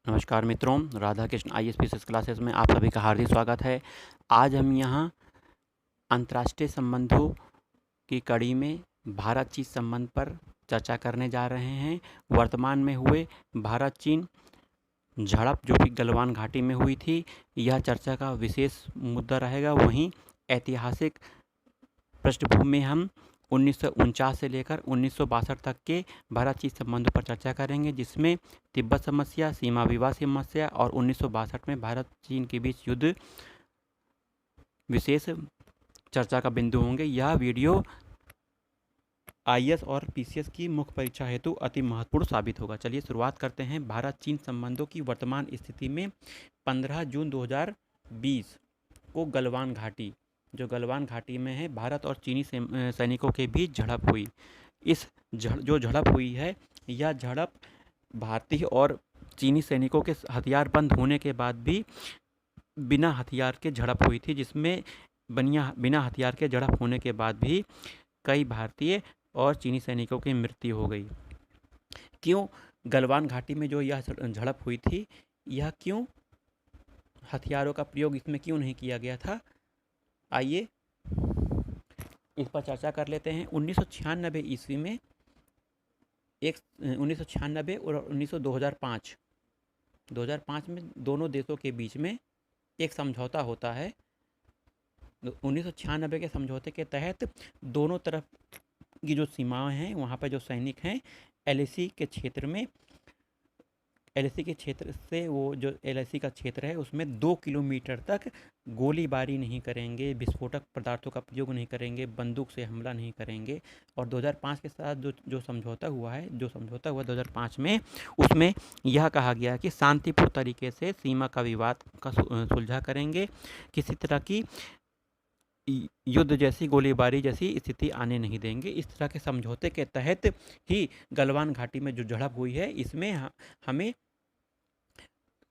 नमस्कार मित्रों, Radha Krishna IAS classes में आप सभी का हार्दिक स्वागत है। आज हम यहाँ अंतर्राष्ट्रीय संबंधों की कड़ी में भारत चीन संबंध पर चर्चा करने जा रहे हैं। वर्तमान में हुए भारत चीन झड़प जो कि गलवान घाटी में हुई थी, यह चर्चा का विशेष मुद्दा रहेगा। वहीं ऐतिहासिक पृष्ठभूमि में हम 1949 से लेकर 1962 तक के भारत चीन संबंधों पर चर्चा करेंगे, जिसमें तिब्बत समस्या, सीमा विवाद समस्या और 1962 में भारत चीन के बीच युद्ध विशेष चर्चा का बिंदु होंगे। यह वीडियो IAS और PCS की मुख्य परीक्षा हेतु अति महत्वपूर्ण साबित होगा। चलिए शुरुआत करते हैं। भारत चीन संबंधों की वर्तमान स्थिति में 15 जून 2020 को गलवान घाटी, जो गलवान घाटी में है, भारत और चीनी सैनिकों के बीच झड़प हुई। इस जो झड़प हुई है, यह झड़प भारतीय और चीनी सैनिकों के हथियार बंद होने के बाद भी बिना हथियार के झड़प हुई थी, जिसमें बिना हथियार के झड़प होने के बाद भी कई भारतीय और चीनी सैनिकों की मृत्यु हो गई। क्यों गलवान घाटी में जो यह झड़प हुई थी, यह क्यों हथियारों का प्रयोग इसमें क्यों नहीं किया गया था, आइए इस पर चर्चा कर लेते हैं। 1996 ईस्वी में 1996 और 2005 में दोनों देशों के बीच में एक समझौता होता है। 1996 के समझौते के तहत दोनों तरफ की जो सीमाएं हैं, वहाँ पर जो सैनिक हैं, LAC के क्षेत्र में, LAC के क्षेत्र से वो जो LAC का क्षेत्र है उसमें 2 किलोमीटर तक गोलीबारी नहीं करेंगे, विस्फोटक पदार्थों का प्रयोग नहीं करेंगे, बंदूक से हमला नहीं करेंगे। और 2005 के साथ जो समझौता हुआ 2005 में, उसमें यह कहा गया कि शांतिपूर्ण तरीके से सीमा का विवाद का सुलझा करेंगे, किसी तरह की युद्ध जैसी, गोलीबारी जैसी स्थिति आने नहीं देंगे। इस तरह के समझौते के तहत ही गलवान घाटी में जो झड़प हुई है, इसमें हमें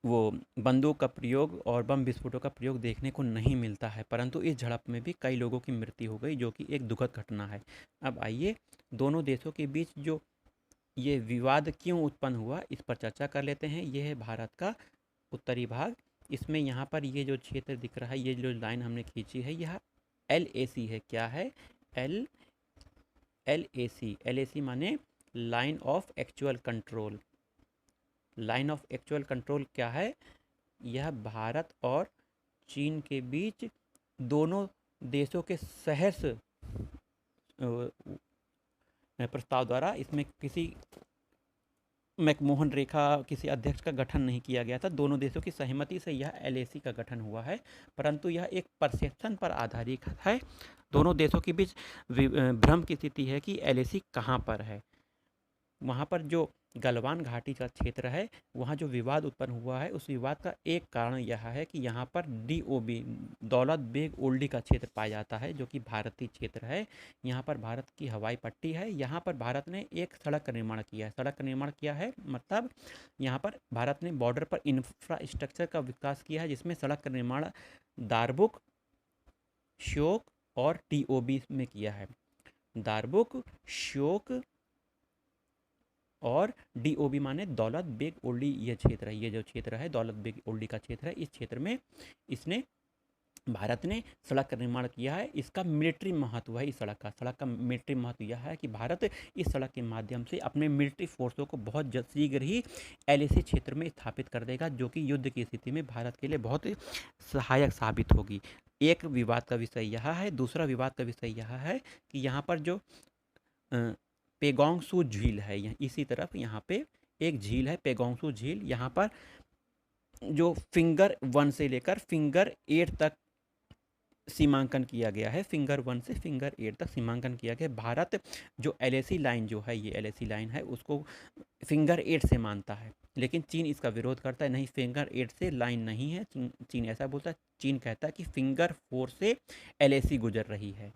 वो बंदूक का प्रयोग और बम विस्फोटों का प्रयोग देखने को नहीं मिलता है, परंतु इस झड़प में भी कई लोगों की मृत्यु हो गई, जो कि एक दुखद घटना है। अब आइए दोनों देशों के बीच जो ये विवाद क्यों उत्पन्न हुआ, इस पर चर्चा कर लेते हैं। यह है भारत का उत्तरी भाग। इसमें यहाँ पर ये जो क्षेत्र दिख रहा है, ये जो लाइन हमने खींची है, यह LAC है। क्या है? LAC माने line of actual control. Line of actual control क्या है? यह भारत और चीन के बीच दोनों देशों के सहर्ष प्रस्ताव द्वारा, इसमें किसी मैकमोहन रेखा, किसी अध्यक्ष का गठन नहीं किया गया था। दोनों देशों की सहमति से यह LAC का गठन हुआ है, परंतु यह एक परसेप्शन पर आधारित है। दोनों देशों के बीच भ्रम की स्थिति है कि LAC कहाँ पर है। वहाँ पर जो गलवान घाटी का क्षेत्र है, वहाँ जो विवाद उत्पन्न हुआ है, उस विवाद का एक कारण यह है कि यहाँ पर DOB, दौलत बेग ओल्डी का क्षेत्र पाया जाता है, जो कि भारतीय क्षेत्र है। यहाँ पर भारत की हवाई पट्टी है। यहाँ पर भारत ने एक सड़क का निर्माण किया है। सड़क का निर्माण किया है मतलब यहाँ पर भारत ने बॉर्डर पर इंफ्रास्ट्रक्चर का विकास किया है, जिसमें सड़क का निर्माण दारबुक, श्योक और TOB में किया है। दारबुक, श्योक और DOB माने दौलत बेग ओल्डी, ये क्षेत्र है। ये जो क्षेत्र है दौलत बेग ओल्डी का क्षेत्र है। इस क्षेत्र में भारत ने सड़क का निर्माण किया है। इसका मिलिट्री महत्व है। इस सड़क का मिलिट्री महत्व यह है कि भारत इस सड़क के माध्यम से अपने मिलिट्री फोर्सों को बहुत शीघ्र ही LAC क्षेत्र में स्थापित कर देगा, जो कि युद्ध की स्थिति में भारत के लिए बहुत सहायक साबित होगी। एक विवाद का विषय यह है। दूसरा विवाद का विषय यह है कि यहाँ पर जो पेगोंग सू झील है, इसी तरफ यहाँ पे एक झील है, पेगोंग सू झील। यहाँ पर जो फिंगर 1 से लेकर फिंगर 8 तक सीमांकन किया गया है। फिंगर 1 से फिंगर 8 तक सीमांकन किया गया है। भारत जो LAC लाइन जो है, ये LAC लाइन है, उसको फिंगर 8 से मानता है, लेकिन चीन इसका विरोध करता है। नहीं, फिंगर 8 से लाइन नहीं है। चीन ऐसा बोलता है। चीन कहता है कि फिंगर 4 से LAC गुजर रही है।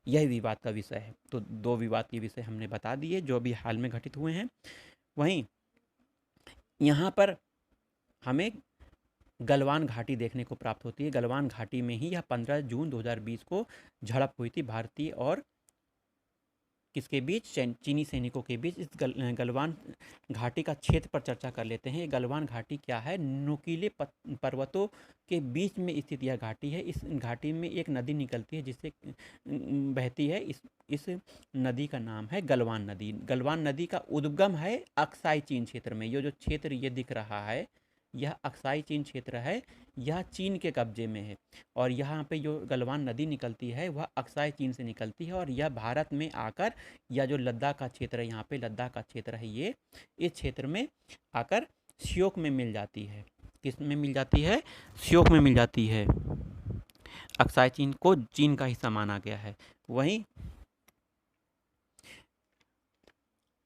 यह विवाद का विषय है। तो दो विवाद के विषय हमने बता दिए, जो अभी हाल में घटित हुए हैं। वहीं यहाँ पर हमें गलवान घाटी देखने को प्राप्त होती है। गलवान घाटी में ही यह 15 जून 2020 को झड़प हुई थी भारतीय और किसके बीच, चीनी सैनिकों के बीच। इस गलवान घाटी का क्षेत्र पर चर्चा कर लेते हैं। गलवान घाटी क्या है? नुकीले पर्वतों के बीच में स्थित यह घाटी है। इस घाटी में एक नदी निकलती है जिससे बहती है। इस नदी का नाम है गलवान नदी। गलवान नदी का उद्गम है अक्साई चीन क्षेत्र में। ये जो क्षेत्र ये दिख रहा है, यह अक्साई चीन क्षेत्र है। यह चीन के कब्जे में है और यहाँ पे जो गलवान नदी निकलती है वह अक्साई चीन से निकलती है और यह भारत में आकर, या जो लद्दाख का क्षेत्र है, यहाँ पे लद्दाख का क्षेत्र है, ये इस क्षेत्र में आकर श्योक में मिल जाती है। किस में मिल जाती है? श्योक में मिल जाती है। अक्साई चीन को चीन का हिस्सा माना गया है। वहीं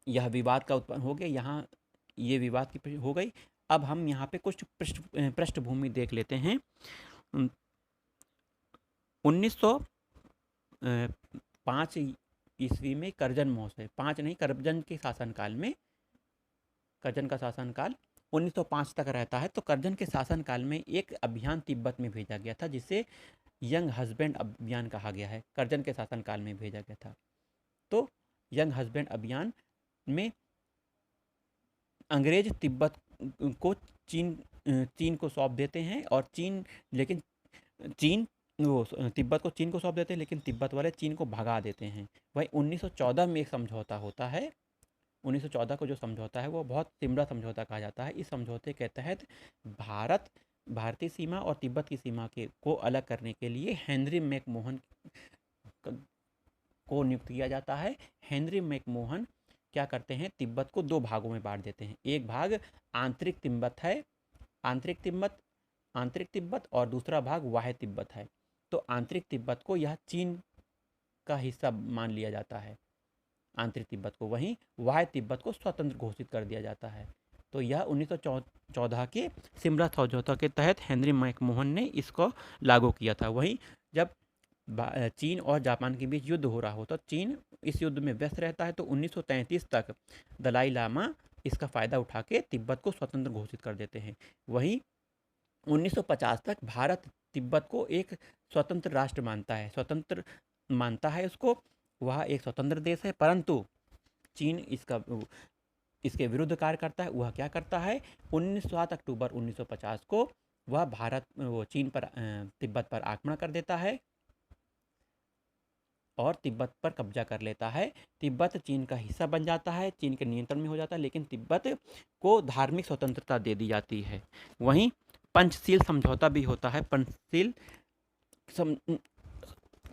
यह विवाद का उत्पन्न हो गया, यहाँ ये विवाद की हो गई। अब हम यहाँ पे कुछ पृष्ठभूमि देख लेते हैं। 1905 ईस्वी में करजन महोत्सव, 5 नहीं, करजन के शासनकाल में, करजन का शासनकाल 1905 तक रहता है। तो करजन के शासनकाल में एक अभियान तिब्बत में भेजा गया था जिसे यंग हस्बैंड अभियान कहा गया है। करजन के शासनकाल में भेजा गया था। तो यंग हस्बैंड अभियान में अंग्रेज तिब्बत को चीन को सौंप देते हैं और लेकिन तिब्बत को चीन को सौंप देते हैं, लेकिन तिब्बत वाले चीन को भगा देते हैं। वही 1914 में एक समझौता होता है। 1914 को जो समझौता है वो बहुत सिमरा समझौता कहा जाता है। इस समझौते के तहत भारतीय सीमा और तिब्बत की सीमा को अलग करने के लिए हेनरी मैकमोहन को नियुक्त किया जाता है। हेनरी मैकमोहन क्या करते हैं? तिब्बत को 2 भागों में बांट देते हैं। एक भाग आंतरिक तिब्बत है, आंतरिक तिब्बत, और दूसरा भाग बाह्य तिब्बत है। तो आंतरिक तिब्बत को यह चीन का हिस्सा मान लिया जाता है, आंतरिक तिब्बत को। वहीं बाह्य तिब्बत को स्वतंत्र घोषित कर दिया जाता है। तो यह 1914 के सिमला समझौता के तहत हेनरी मैकमोहन ने इसको लागू किया था। वहीं जब चीन और जापान के बीच युद्ध हो रहा हो तो चीन इस युद्ध में व्यस्त रहता है। तो 1933 तक दलाई लामा इसका फ़ायदा उठा के तिब्बत को स्वतंत्र घोषित कर देते हैं। वहीं 1950 तक भारत तिब्बत को एक स्वतंत्र राष्ट्र मानता है, स्वतंत्र मानता है उसको। वह एक स्वतंत्र देश है, परंतु चीन इसके विरुद्ध कार्य करता है। वह क्या करता है? 7 अक्टूबर 1950 को वह चीन पर तिब्बत पर आक्रमण कर देता है और तिब्बत पर कब्जा कर लेता है। तिब्बत चीन का हिस्सा बन जाता है, चीन के नियंत्रण में हो जाता है, लेकिन तिब्बत को धार्मिक स्वतंत्रता दे दी जाती है। वहीं पंचशील समझौता भी होता है।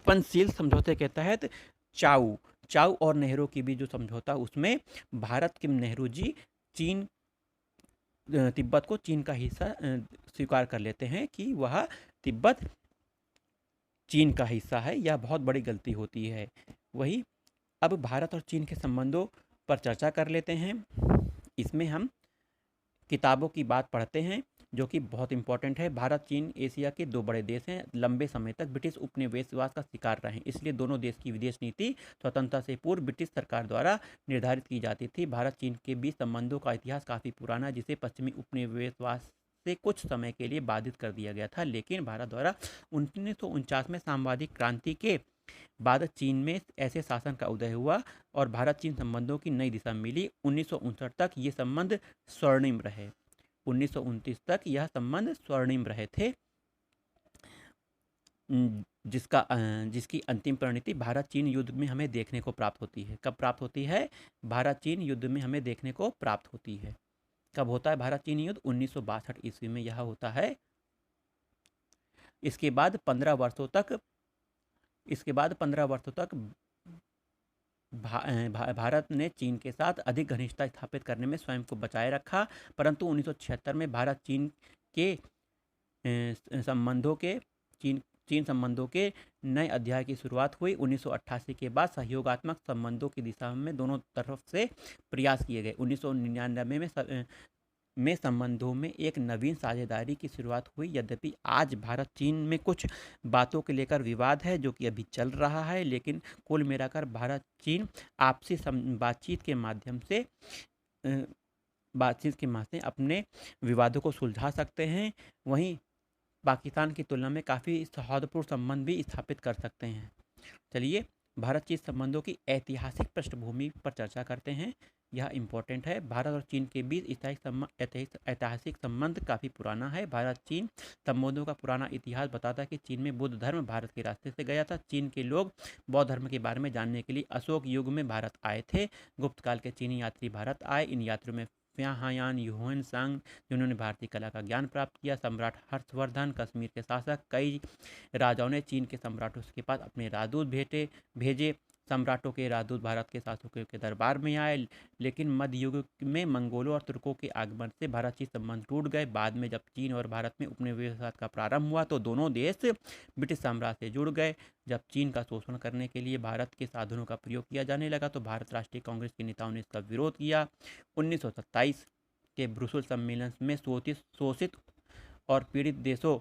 पंचशील समझौते के तहत चाउ और नेहरू की भी जो समझौता, उसमें भारत के नेहरू जी तिब्बत को चीन का हिस्सा स्वीकार कर लेते हैं कि वह तिब्बत चीन का हिस्सा है। यह बहुत बड़ी गलती होती है। वही अब भारत और चीन के संबंधों पर चर्चा कर लेते हैं। इसमें हम किताबों की बात पढ़ते हैं जो कि बहुत इंपॉर्टेंट है। भारत चीन एशिया के 2 बड़े देश हैं। लंबे समय तक ब्रिटिश उपनिवेशवाद का शिकार रहे, इसलिए दोनों देश की विदेश नीति स्वतंत्रता से पूर्व ब्रिटिश सरकार द्वारा निर्धारित की जाती थी। भारत चीन के बीच संबंधों का इतिहास काफ़ी पुराना है, जिसे पश्चिमी उपनिवेशवाद से कुछ समय के लिए बाधित कर दिया गया था। लेकिन भारत द्वारा 1949 में साम्यवादी क्रांति के बाद चीन में ऐसे शासन का उदय हुआ और भारत चीन संबंधों की नई दिशा मिली। 1959 तक ये संबंध स्वर्णिम रहे। 1929 तक यह संबंध स्वर्णिम रहे थे, जिसकी अंतिम परिणति भारत चीन युद्ध में हमें देखने को प्राप्त होती है। कब प्राप्त होती है? भारत चीन युद्ध में हमें देखने को प्राप्त होती है। कब होता है भारत चीन युद्ध? 1962 ईस्वी में यह होता है। इसके बाद 15 वर्षों तक भारत ने चीन के साथ अधिक घनिष्ठता स्थापित करने में स्वयं को बचाए रखा, परंतु 1976 में भारत चीन संबंधों के नए अध्याय की शुरुआत हुई। 1988 के बाद सहयोगात्मक संबंधों की दिशा में दोनों तरफ से प्रयास किए गए। 1999 में संबंधों में एक नवीन साझेदारी की शुरुआत हुई। यद्यपि आज भारत चीन में कुछ बातों के लेकर विवाद है जो कि अभी चल रहा है, लेकिन कुल मिलाकर भारत चीन आपसी बातचीत के माध्यम से अपने विवादों को सुलझा सकते हैं। वहीं पाकिस्तान की तुलना में काफ़ी सौहार्दपूर्ण संबंध भी स्थापित कर सकते हैं। चलिए, भारत चीन संबंधों की ऐतिहासिक पृष्ठभूमि पर चर्चा करते हैं। यह इम्पोर्टेंट है। भारत और चीन के बीच ऐतिहासिक संबंध काफ़ी पुराना है। भारत चीन संबंधों का पुराना इतिहास बताता है कि चीन में बुद्ध धर्म भारत के रास्ते से गया था। चीन के लोग बौद्ध धर्म के बारे में जानने के लिए अशोक युग में भारत आए थे। गुप्त काल के चीनी यात्री भारत आए। इन यात्रियों में फ्याहायान, ह्यूएन सांग, जिन्होंने भारतीय कला का ज्ञान प्राप्त किया। सम्राट हर्षवर्धन, कश्मीर के शासक, कई राजाओं ने चीन के सम्राटों के पास अपने राजदूत भेजे। सम्राटों के राजदूत भारत के शासकों के दरबार में आए, लेकिन मध्य युग में मंगोलों और तुर्कों के आगमन से भारत चीन संबंध टूट गए। बाद में जब चीन और भारत में उपनिवेशवाद का प्रारंभ हुआ तो दोनों देश ब्रिटिश साम्राज्य से जुड़ गए। जब चीन का शोषण करने के लिए भारत के साधनों का प्रयोग किया जाने लगा तो भारत राष्ट्रीय कांग्रेस के नेताओं ने इसका विरोध किया। 1927 के ब्रुसेल सम्मेलन में शोषित और पीड़ित देशों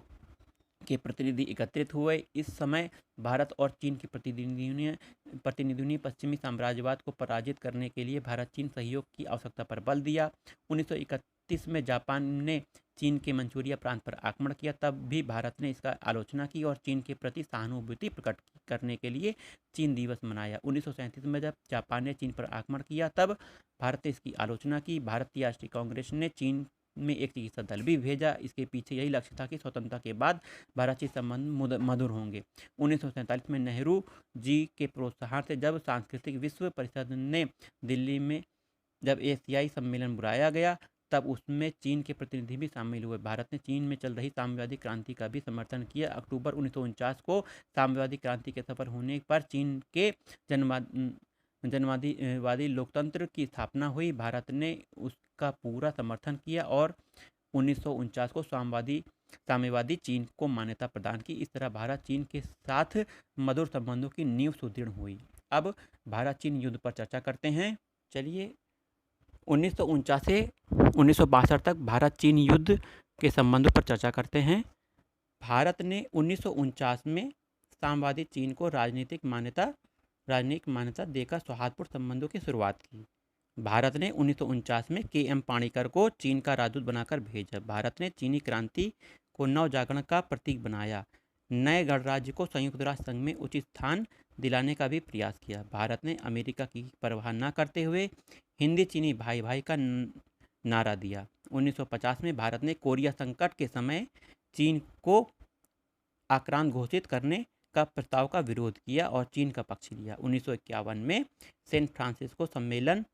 के प्रतिनिधि एकत्रित हुए। इस समय भारत और चीन के प्रतिनिधियों ने पश्चिमी साम्राज्यवाद को पराजित करने के लिए भारत चीन सहयोग की आवश्यकता पर बल दिया। 1931 में जापान ने चीन के मंचूरिया प्रांत पर आक्रमण किया, तब भी भारत ने इसका आलोचना की और चीन के प्रति सहानुभूति प्रकट करने के लिए चीन दिवस मनाया। 1937 में जब जापान ने चीन पर आक्रमण किया तब भारत ने इसकी आलोचना की। भारतीय राष्ट्रीय कांग्रेस ने चीन में एक चिकित्सा दल भी भेजा। इसके पीछे यही लक्ष्य था कि स्वतंत्रता के बाद भारत चीन संबंध मधुर होंगे। 1947 में नेहरू जी के प्रोत्साहन से जब सांस्कृतिक विश्व परिषद ने दिल्ली में जब एशियाई सम्मेलन बुलाया गया तब उसमें चीन के प्रतिनिधि भी शामिल हुए। भारत ने चीन में चल रही साम्यवादी क्रांति का भी समर्थन किया। अक्टूबर 1949 को साम्यवादी क्रांति के सफल होने पर चीन के जनवादी लोकतंत्र की स्थापना हुई। भारत ने उसका पूरा समर्थन किया और 1949 को साम्यवादी चीन को मान्यता प्रदान की। इस तरह भारत चीन के साथ मधुर संबंधों की नींव सुदृढ़ हुई। अब भारत चीन युद्ध पर चर्चा करते हैं। चलिए, 1949 से 1962 तक भारत चीन युद्ध के संबंधों पर चर्चा करते हैं। भारत ने 1949 में साम्यवादी चीन को राजनीतिक मान्यता देकर सौहार्दपूर्ण संबंधों की शुरुआत की। भारत ने 1949 में के.एम. पाणिकर को चीन का राजदूत बनाकर भेजा। भारत ने चीनी क्रांति को नवजागरण का प्रतीक बनाया। नए गणराज्य को संयुक्त राष्ट्र संघ में उचित स्थान दिलाने का भी प्रयास किया। भारत ने अमेरिका की परवाह न करते हुए हिंदी चीनी भाई भाई का नारा दिया। 1950 में भारत ने कोरिया संकट के समय चीन को आक्रांत घोषित करने का प्रस्ताव का विरोध किया और चीन का पक्ष लिया। 1951 में सैन फ्रांसिस्को सम्मेलन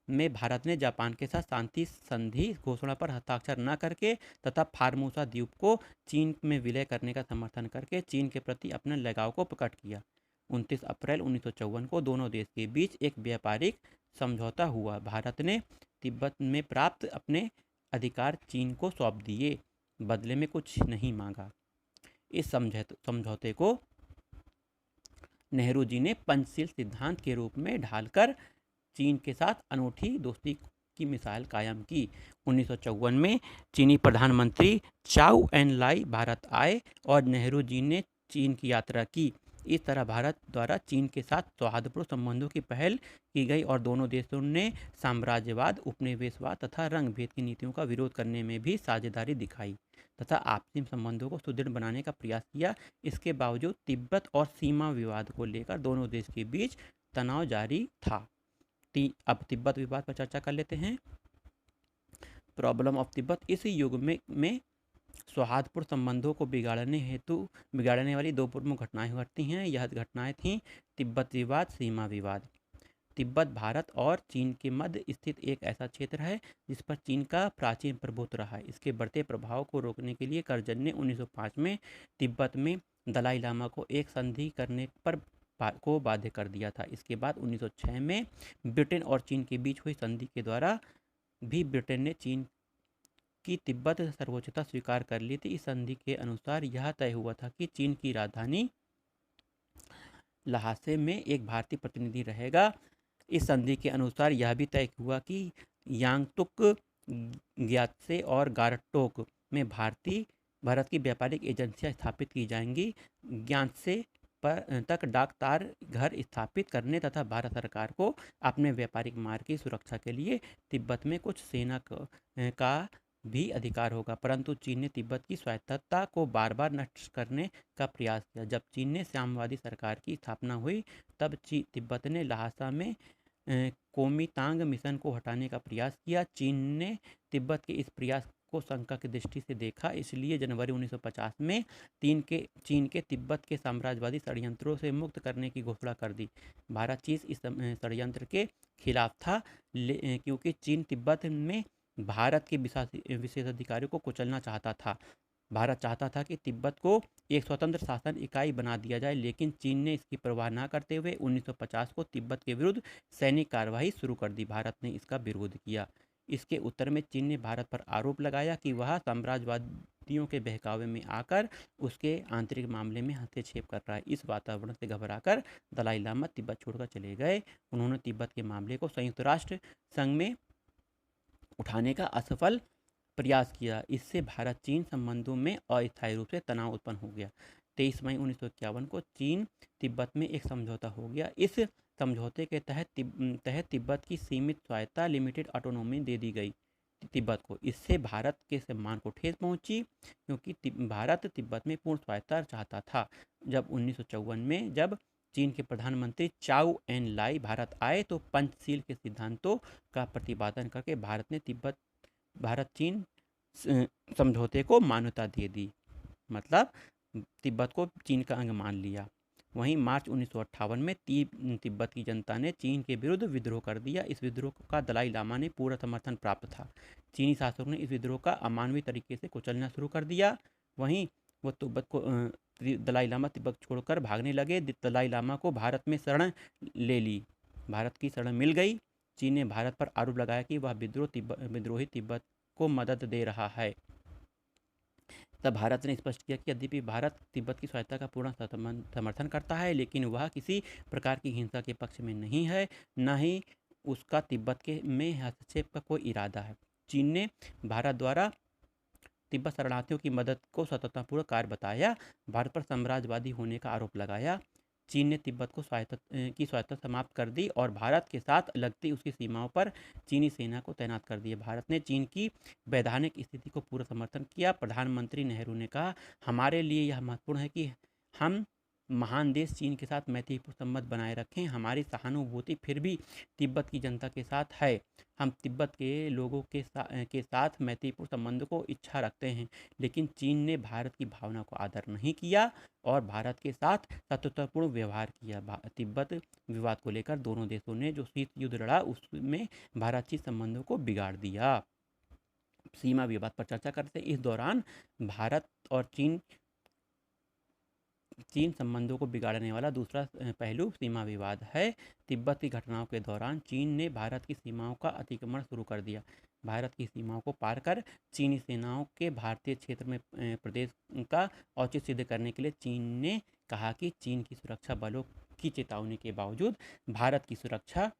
में भारत ने जापान के साथ शांति संधि घोषणा पर हस्ताक्षर न करके तथा फार्मोसा द्वीप को चीन में विलय करने का समर्थन करके चीन के प्रति अपने लगाव को प्रकट किया। 29 अप्रैल 1954 को दोनों देश के बीच एक व्यापारिक समझौता हुआ। भारत ने तिब्बत में प्राप्त अपने अधिकार चीन को सौंप दिए, बदले में कुछ नहीं मांगा। इस समझौते को नेहरू जी ने पंचशील सिद्धांत के रूप में ढालकर चीन के साथ अनूठी दोस्ती की मिसाल कायम की। 1954 में चीनी प्रधानमंत्री चाउ एन लाई भारत आए और नेहरू जी ने चीन की यात्रा की। इस तरह भारत द्वारा चीन के साथ सौहार्दपूर्ण संबंधों की पहल की गई और दोनों देशों ने साम्राज्यवाद, उपनिवेशवाद तथा रंग भेद की नीतियों का विरोध करने में भी साझेदारी दिखाई तथा आपसी संबंधों को सुदृढ़ बनाने का प्रयास किया। इसके बावजूद तिब्बत और सीमा विवाद को लेकर दोनों देश के बीच तनाव जारी था। अब तिब्बत विवाद पर चर्चा कर लेते हैं। Problem of Tibet. इस युग में सौहार्दपूर्ण संबंधों को बिगाड़ने वाली दो प्रमुख घटनाएं घटती हैं। यह घटनाएं थीं तिब्बत विवाद, सीमा विवाद। तिब्बत भारत और चीन के मध्य स्थित एक ऐसा क्षेत्र है जिस पर चीन का प्राचीन प्रभुत्व रहा है। इसके बढ़ते प्रभाव को रोकने के लिए कर्जन ने 1905 में तिब्बत में दलाई लामा को एक संधि करने पर को बाध्य कर दिया था। इसके बाद 1906 में ब्रिटेन और चीन के बीच हुई संधि के द्वारा भी ब्रिटेन ने चीन की तिब्बत सर्वोच्चता स्वीकार कर ली थी। इस संधि के अनुसार यह तय हुआ था कि चीन की राजधानी लहासे में एक भारतीय प्रतिनिधि रहेगा। इस संधि के अनुसार यह भी तय हुआ कि यांगतुक, ग्यात्से और गारटोक में भारत की व्यापारिक एजेंसियां स्थापित की जाएंगी। ग्यात्से तक डाक तार घर स्थापित करने तथा भारत सरकार को अपने व्यापारिक मार्ग की सुरक्षा के लिए तिब्बत में कुछ सेना का भी अधिकार होगा, परंतु चीन ने तिब्बत की स्वायत्तता को बार बार नष्ट करने का प्रयास किया। जब चीन ने साम्यवादी सरकार की स्थापना हुई, तब तिब्बत ने ल्हासा में कोमितांग मिशन को हटाने का प्रयास किया। चीन ने तिब्बत के इस प्रयास को शंका की दृष्टि से देखा, इसलिए जनवरी 1950 में चीन के तिब्बत के साम्राज्यवादी षड्यंत्रों से मुक्त करने की घोषणा कर दी। भारत चीन इस षड्यंत्र के खिलाफ था, क्योंकि चीन तिब्बत में भारत के विशेषाधिकारियों को कुचलना चाहता था। भारत चाहता था कि तिब्बत को एक स्वतंत्र शासन इकाई बना दिया जाए, लेकिन चीन ने इसकी परवाह न करते हुए 1950 को तिब्बत के विरुद्ध सैनिक कार्रवाई शुरू कर दी। भारत ने इसका विरोध किया। इसके उत्तर में चीन ने भारत पर आरोप लगाया कि वह साम्राज्यवादियों के बहकावे में आकर उसके आंतरिक मामले में हस्तक्षेप कर रहा है। इस वातावरण से घबराकर दलाई लामा तिब्बत छोड़कर चले गए। उन्होंने तिब्बत के मामले को संयुक्त राष्ट्र संघ में उठाने का असफल प्रयास किया। इससे भारत चीन संबंधों में अस्थायी रूप से तनाव उत्पन्न हो गया। 23 मई 1951 को चीन तिब्बत में एक समझौता हो गया। इस समझौते के तहत तिब्बत की सीमित स्वायत्तता लिमिटेड ऑटोनॉमी दे दी गई तिब्बत को। इससे भारत के सम्मान को ठेस पहुंची, क्योंकि भारत तिब्बत में पूर्ण स्वायत्तता चाहता था। जब 1954 में जब चीन के प्रधानमंत्री चाउ एन लाई भारत आए, तो पंचशील के सिद्धांतों का प्रतिपादन करके भारत चीन समझौते को मान्यता दे दी, मतलब तिब्बत को चीन का अंग मान लिया। वहीं मार्च 1958 में तिब्बत की जनता ने चीन के विरुद्ध विद्रोह कर दिया। इस विद्रोह का दलाई लामा ने पूरा समर्थन प्राप्त था। चीनी शासकों ने इस विद्रोह का अमानवीय तरीके से कुचलना शुरू कर दिया। वहीं वो तिब्बत को दलाई लामा तिब्बत छोड़कर भागने लगे। दलाई लामा को भारत में शरण ले ली, भारत की शरण मिल गई। चीन ने भारत पर आरोप लगाया कि वह विद्रोही तिब्बत को मदद दे रहा है। तब भारत ने स्पष्ट किया कि यद्यपि भारत तिब्बत की स्वायत्तता का पूर्ण समर्थन करता है, लेकिन वह किसी प्रकार की हिंसा के पक्ष में नहीं है, न ही उसका तिब्बत में हस्तक्षेप का कोई इरादा है। चीन ने भारत द्वारा तिब्बत शरणार्थियों की मदद को सतर्कतापूर्वक कार्य बताया, भारत पर साम्राज्यवादी होने का आरोप लगाया। चीन ने तिब्बत को स्वायत्तता समाप्त कर दी और भारत के साथ लगती उसकी सीमाओं पर चीनी सेना को तैनात कर दिया। भारत ने चीन की वैधानिक स्थिति को पूरा समर्थन किया। प्रधानमंत्री नेहरू ने कहा, हमारे लिए यह महत्वपूर्ण है कि हम महान देश चीन के साथ मैत्रीपूर्ण संबंध बनाए रखें। हमारी सहानुभूति फिर भी तिब्बत की जनता के साथ है। हम तिब्बत के लोगों के साथ मैत्रीपूर्ण संबंध को इच्छा रखते हैं, लेकिन चीन ने भारत की भावना को आदर नहीं किया और भारत के साथ शत्रुतापूर्ण व्यवहार किया। तिब्बत विवाद को लेकर दोनों देशों ने जो शीत युद्ध लड़ा, उसमें भारत चीन संबंधों को बिगाड़ दिया। सीमा विवाद पर चर्चा करते इस दौरान भारत और चीन संबंधों को बिगाड़ने वाला दूसरा पहलू सीमा विवाद है। तिब्बत की घटनाओं के दौरान चीन ने भारत की सीमाओं का अतिक्रमण शुरू कर दिया। भारत की सीमाओं को पार कर चीनी सेनाओं के भारतीय क्षेत्र में प्रदेश का औचित्य सिद्ध करने के लिए चीन ने कहा कि चीन की सुरक्षा बलों की चेतावनी के बावजूद भारत की सुरक्षा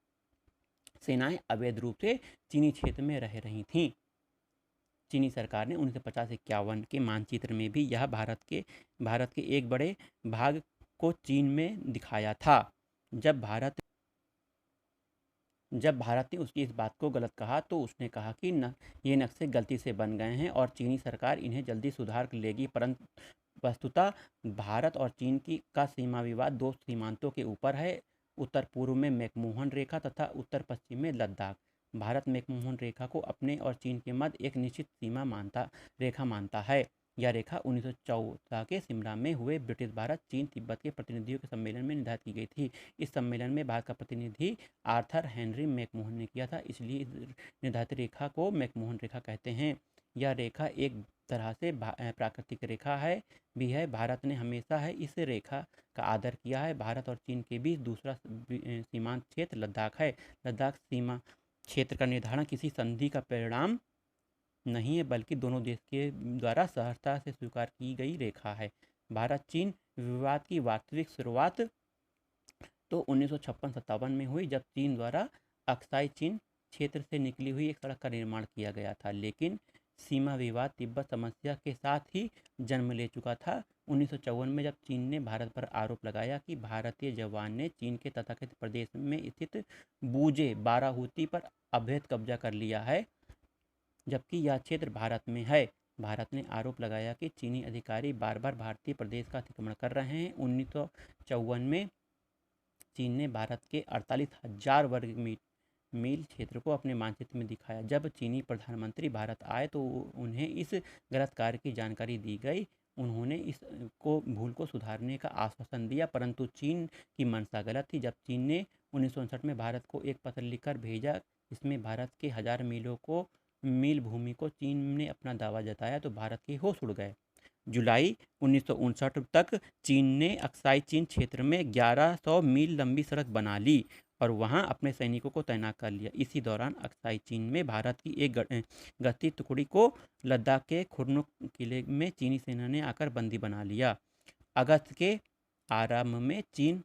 सेनाएं अवैध रूप से चीनी क्षेत्र में रह रही थीं। चीनी सरकार ने 1950-51 के मानचित्र में भी यह भारत के एक बड़े भाग को चीन में दिखाया था। जब भारत ने उसकी इस बात को गलत कहा, तो उसने कहा कि ये नक्शे गलती से बन गए हैं और चीनी सरकार इन्हें जल्दी सुधार लेगी। परंतु वस्तुतः भारत और चीन का सीमा विवाद दो सीमांतों के ऊपर है, उत्तर पूर्व में मैकमोहन रेखा तथा उत्तर पश्चिम में लद्दाख। भारत मैकमोहन रेखा को अपने और चीन के मध्य एक निश्चित रेखा मानता है। यह रेखा 1914 के शिमला में हुए ब्रिटिश भारत चीन तिब्बत के प्रतिनिधियों के सम्मेलन में निर्धारित की गई थी। इस सम्मेलन में भारत का प्रतिनिधि आर्थर हेनरी मैकमोहन ने किया था, इसलिए इस निर्धारित रेखा को मैकमोहन रेखा कहते हैं। यह रेखा एक तरह से प्राकृतिक रेखा भी है। भारत ने हमेशा इस रेखा का आदर किया है। भारत और चीन के बीच दूसरा सीमांत क्षेत्र लद्दाख है। लद्दाख सीमा क्षेत्र का निर्धारण किसी संधि का परिणाम नहीं है, बल्कि दोनों देश के द्वारा सहजता से स्वीकार की गई रेखा है। भारत चीन विवाद की वास्तविक शुरुआत तो 1956-57 में हुई, जब चीन द्वारा अक्साई चीन क्षेत्र से निकली हुई एक सड़क का निर्माण किया गया था। लेकिन सीमा विवाद तिब्बत समस्या के साथ ही जन्म ले चुका था। 1954 में जब चीन ने भारत पर आरोप लगाया कि भारतीय जवान ने चीन के तथाकथित प्रदेश में स्थित बूजे बाराहूती पर अवैध कब्जा कर लिया है, जबकि यह क्षेत्र भारत में है। भारत ने आरोप लगाया कि चीनी अधिकारी बार बार भारतीय प्रदेश का अतिक्रमण कर रहे हैं। 1954 में चीन ने भारत के 48,000 वर्ग मील क्षेत्र को अपने मानचित्र में दिखाया। जब चीनी प्रधानमंत्री भारत आए तो उन्हें इस गलत कार्य की जानकारी दी गई। उन्होंने इस भूल को सुधारने का आश्वासन दिया, परंतु चीन की मंशा गलत थी। जब चीन ने 1959 में भारत को एक पत्र लिखकर भेजा, इसमें भारत के 1000 मील भूमि को चीन ने अपना दावा जताया, तो भारत के होश उड़ गए। जुलाई 1959 तक चीन ने अक्साई चीन क्षेत्र में 1100 मील लंबी सड़क बना ली और वहां अपने सैनिकों को तैनात कर लिया। इसी दौरान अक्साई चीन में भारत की एक गश्ती टुकड़ी को लद्दाख के खुरनो किले में चीनी सेना ने आकर बंदी बना लिया। अगस्त के आरंभ में चीन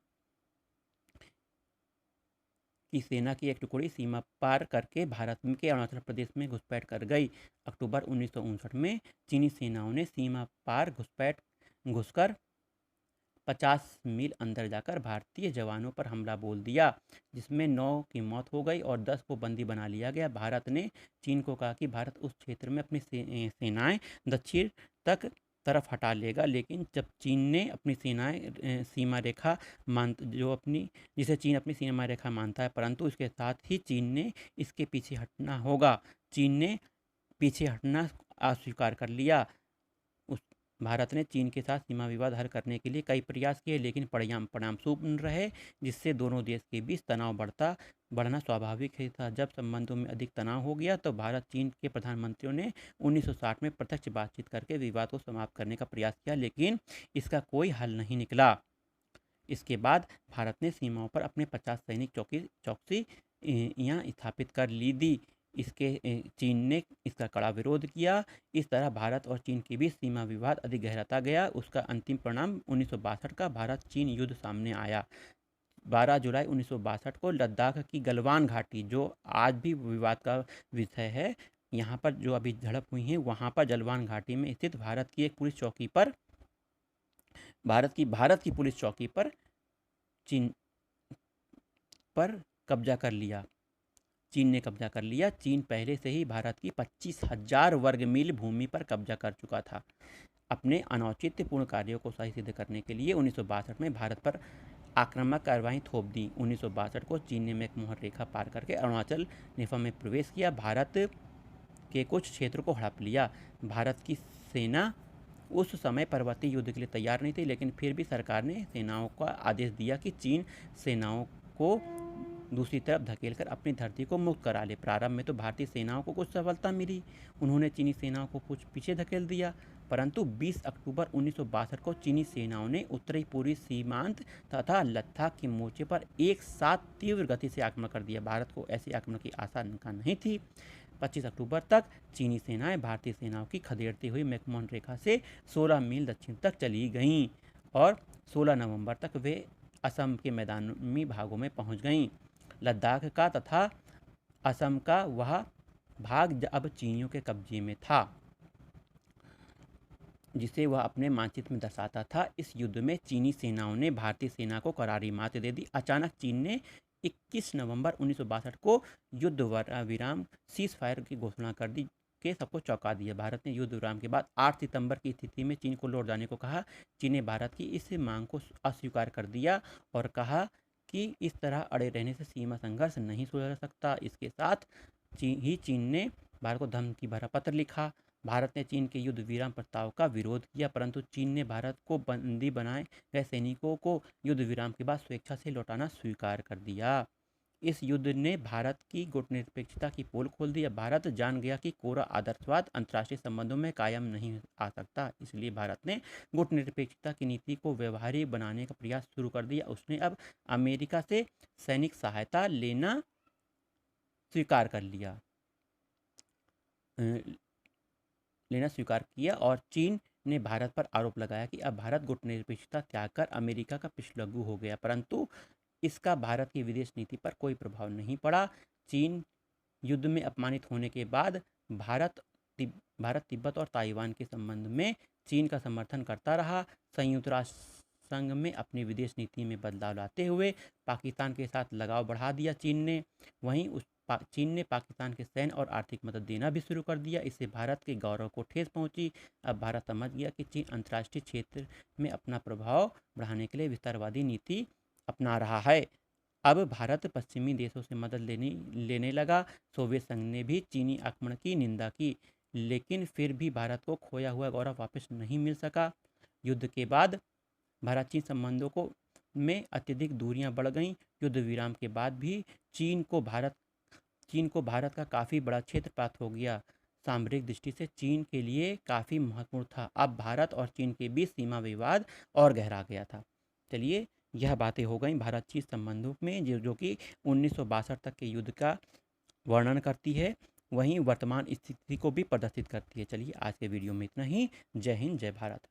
की सेना की एक टुकड़ी सीमा पार करके भारत के अरुणाचल प्रदेश में घुसपैठ कर गई। अक्टूबर 1959 में चीनी सेनाओं ने सीमा पार घुसकर 50 मील अंदर जाकर भारतीय जवानों पर हमला बोल दिया, जिसमें 9 की मौत हो गई और 10 को बंदी बना लिया गया। भारत ने चीन को कहा कि भारत उस क्षेत्र में अपनी सेनाएं दक्षिण तक तरफ हटा लेगा, लेकिन जब चीन ने अपनी सेनाएं सीमा रेखा जिसे चीन अपनी सीमा रेखा मानता है, परंतु इसके साथ ही चीन ने इसके पीछे हटना होगा। चीन ने पीछे हटना अस्वीकार कर लिया। भारत ने चीन के साथ सीमा विवाद हल करने के लिए कई प्रयास किए, लेकिन परिणाम शून्य रहे, जिससे दोनों देश के बीच तनाव बढ़ना स्वाभाविक ही था। जब संबंधों में अधिक तनाव हो गया तो भारत चीन के प्रधानमंत्रियों ने 1960 में प्रत्यक्ष बातचीत करके विवाद को समाप्त करने का प्रयास किया, लेकिन इसका कोई हल नहीं निकला। इसके बाद भारत ने सीमाओं पर अपने 50 सैनिक चौकसियां स्थापित कर ली दी। चीन ने इसका कड़ा विरोध किया। इस तरह भारत और चीन के बीच सीमा विवाद अधिक गहराता गया। उसका अंतिम परिणाम 1962 का भारत चीन युद्ध सामने आया। 12 जुलाई 1962 को लद्दाख की गलवान घाटी, जो आज भी विवाद का विषय है, यहाँ पर जो अभी झड़प हुई है, वहाँ पर गलवान घाटी में स्थित भारत की पुलिस चौकी पर चीन पर कब्जा कर लिया। चीन ने कब्जा कर लिया। चीन पहले से ही भारत की 25,000 वर्ग मील भूमि पर कब्जा कर चुका था। अपने अनौचित्यपूर्ण कार्यों को सही सिद्ध करने के लिए 1962 में भारत पर आक्रामक कार्रवाई थोप दी। 1962 को चीन ने मैकमोहन रेखा पार करके अरुणाचल निफा में प्रवेश किया, भारत के कुछ क्षेत्रों को हड़प लिया। भारत की सेना उस समय पर्वतीय युद्ध के लिए तैयार नहीं थी, लेकिन फिर भी सरकार ने सेनाओं का आदेश दिया कि चीन सेनाओं को दूसरी तरफ धकेलकर अपनी धरती को मुक्त करा ले। प्रारंभ में तो भारतीय सेनाओं को कुछ सफलता मिली, उन्होंने चीनी सेनाओं को कुछ पीछे धकेल दिया, परंतु 20 अक्टूबर 1962 को चीनी सेनाओं ने उत्तरी पूर्वी सीमांत तथा लद्दाख के मोर्चे पर एक साथ तीव्र गति से आक्रमण कर दिया। भारत को ऐसे आक्रमण की आशा नहीं थी। 25 अक्टूबर तक चीनी सेनाएं भारतीय सेनाओं की खदेड़ती हुई मैकमोहन रेखा से 16 मील दक्षिण तक चली गईं और 16 नवंबर तक वे असम के मैदानी भागों में पहुंच गईं। लद्दाख का तथा असम का वह भाग अब चीनियों के कब्जे में था, जिसे वह अपने मानचित्र में दर्शाता था। इस युद्ध में चीनी सेनाओं ने भारतीय सेना को करारी मात दे दी। अचानक चीन ने 21 नवंबर 1962 को युद्ध विराम सीज फायर की घोषणा कर दी के सबको चौंका दिया। भारत ने युद्ध विराम के बाद 8 सितंबर की स्थिति में चीन को लौट जाने को कहा। चीन ने भारत की इस मांग को अस्वीकार कर दिया और कहा कि इस तरह अड़े रहने से सीमा संघर्ष नहीं सुलझ सकता। इसके साथ चीन ने भारत को धमकी भरा पत्र लिखा। भारत ने चीन के युद्ध विराम प्रस्ताव का विरोध किया, परंतु चीन ने भारत को बंदी बनाए गए सैनिकों को युद्ध विराम के बाद स्वेच्छा से लौटाना स्वीकार कर दिया। इस युद्ध ने भारत की गुटनिरपेक्षता की पोल खोल दी। भारत जान गया कि कोरा आदर्शवाद अंतर्राष्ट्रीय संबंधों में कायम नहीं आ सकता, इसलिए भारत ने गुटनिरपेक्षता की नीति को व्यवहारिक बनाने का प्रयास शुरू कर दिया। उसने अब अमेरिका से सैनिक सहायता लेना स्वीकार किया और चीन ने भारत पर आरोप लगाया कि अब भारत गुटनिरपेक्षता त्याग कर अमेरिका का पीछलग्गू हो गया, परंतु इसका भारत की विदेश नीति पर कोई प्रभाव नहीं पड़ा। चीन युद्ध में अपमानित होने के बाद भारत तिब्बत और ताइवान के संबंध में चीन का समर्थन करता रहा। संयुक्त राष्ट्र संघ में अपनी विदेश नीति में बदलाव लाते हुए पाकिस्तान के साथ लगाव बढ़ा दिया चीन ने। वहीं चीन ने पाकिस्तान के सैन्य और आर्थिक मदद देना भी शुरू कर दिया। इससे भारत के गौरव को ठेस पहुंची। अब भारत समझ गया कि चीन अंतर्राष्ट्रीय क्षेत्र में अपना प्रभाव बढ़ाने के लिए विस्तारवादी नीति अपना रहा है। अब भारत पश्चिमी देशों से मदद लेने लगा। सोवियत संघ ने भी चीनी आक्रमण की निंदा की, लेकिन फिर भी भारत को खोया हुआ गौरव वापस नहीं मिल सका। युद्ध के बाद भारत चीन संबंधों को में अत्यधिक दूरियां बढ़ गईं। युद्ध विराम के बाद भी चीन को भारत का काफ़ी बड़ा क्षेत्र प्राप्त हो गया। सामरिक दृष्टि से चीन के लिए काफ़ी महत्वपूर्ण था। अब भारत और चीन के बीच सीमा विवाद और गहरा गया था। चलिए, यह बातें हो गई भारत चीन संबंधों में, जो कि 1962 तक के युद्ध का वर्णन करती है, वहीं वर्तमान स्थिति को भी प्रदर्शित करती है। चलिए, आज के वीडियो में इतना ही। जय हिंद, जय भारत।